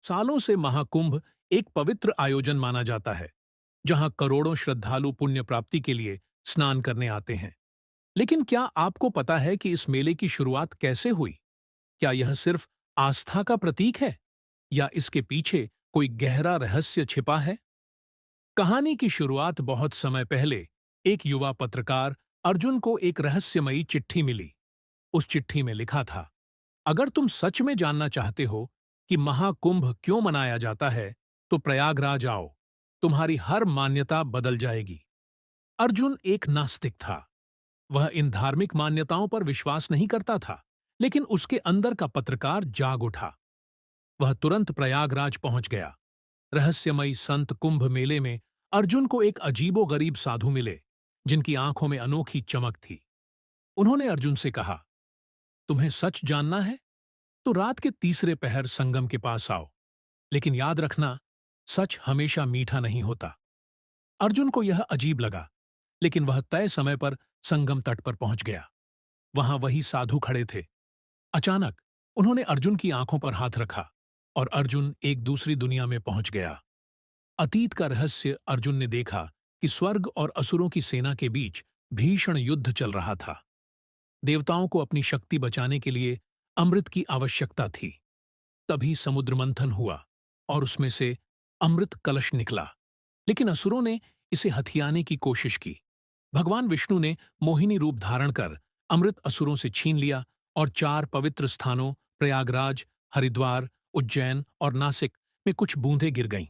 सालों से महाकुंभ एक पवित्र आयोजन माना जाता है, जहां करोड़ों श्रद्धालु पुण्य प्राप्ति के लिए स्नान करने आते हैं। लेकिन क्या आपको पता है कि इस मेले की शुरुआत कैसे हुई? क्या यह सिर्फ आस्था का प्रतीक है, या इसके पीछे कोई गहरा रहस्य छिपा है? कहानी की शुरुआत बहुत समय पहले एक युवा पत्रकार अर्जुन को एक रहस्यमयी चिट्ठी मिली। उस चिट्ठी में लिखा था, अगर तुम सच में जानना चाहते हो कि महाकुंभ क्यों मनाया जाता है, तो प्रयागराज आओ। तुम्हारी हर मान्यता बदल जाएगी। अर्जुन एक नास्तिक था। वह इन धार्मिक मान्यताओं पर विश्वास नहीं करता था, लेकिन उसके अंदर का पत्रकार जाग उठा। वह तुरंत प्रयागराज पहुंच गया। रहस्यमयी संत कुंभ मेले में अर्जुन को एक अजीबोगरीब साधु मिले, जिनकी आंखों में अनोखी चमक थी। उन्होंने अर्जुन से कहा, तुम्हें सच जानना है तो रात के तीसरे पहर संगम के पास आओ। लेकिन याद रखना, सच हमेशा मीठा नहीं होता। अर्जुन को यह अजीब लगा, लेकिन वह तय समय पर संगम तट पर पहुंच गया। वहां वही साधु खड़े थे। अचानक उन्होंने अर्जुन की आंखों पर हाथ रखा और अर्जुन एक दूसरी दुनिया में पहुंच गया। अतीत का रहस्य अर्जुन ने देखा कि स्वर्ग और असुरों की सेना के बीच भीषण युद्ध चल रहा था। देवताओं को अपनी शक्ति बचाने के लिए अमृत की आवश्यकता थी। तभी समुद्र मंथन हुआ और उसमें से अमृत कलश निकला। लेकिन असुरों ने इसे हथियाने की कोशिश की। भगवान विष्णु ने मोहिनी रूप धारण कर अमृत असुरों से छीन लिया और चार पवित्र स्थानों प्रयागराज, हरिद्वार, उज्जैन और नासिक में कुछ बूंदें गिर गईं।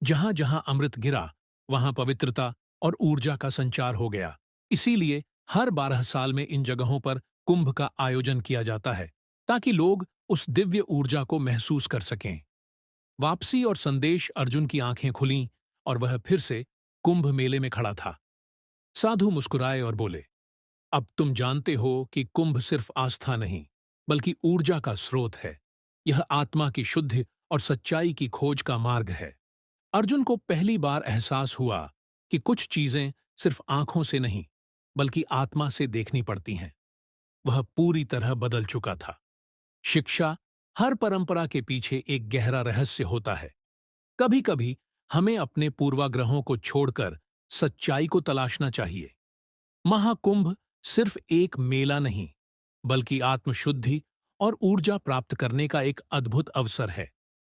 जहां जहां अमृत गिरा, वहां पवित्रता और ऊर्जा का संचार हो गया। इसीलिए हर 12 साल में इन जगहों पर कुंभ का आयोजन किया जाता है, ताकि लोग उस दिव्य ऊर्जा को महसूस कर सकें। वापसी और संदेश अर्जुन की आंखें खुलीं और वह फिर से कुंभ मेले में खड़ा था। साधु मुस्कुराए और बोले, अब तुम जानते हो कि कुंभ सिर्फ आस्था नहीं, बल्कि ऊर्जा का स्रोत है। यह आत्मा की शुद्धि और सच्चाई की खोज का मार्ग है। अर्जुन को पहली बार एहसास हुआ कि कुछ चीजें सिर्फ आंखों से नहीं, बल्कि आत्मा से देखनी पड़ती हैं। वह पूरी तरह बदल चुका था। शिक्षा, हर परंपरा के पीछे एक गहरा रहस्य होता है। कभी-कभी हमें अपने पूर्वाग्रहों को छोड़कर सच्चाई को तलाशना चाहिए। महाकुंभ सिर्फ एक मेला नहीं, बल्कि आत्मशुद्धि और ऊर्जा प्राप्त करने का एक अद्भुत अवसर है।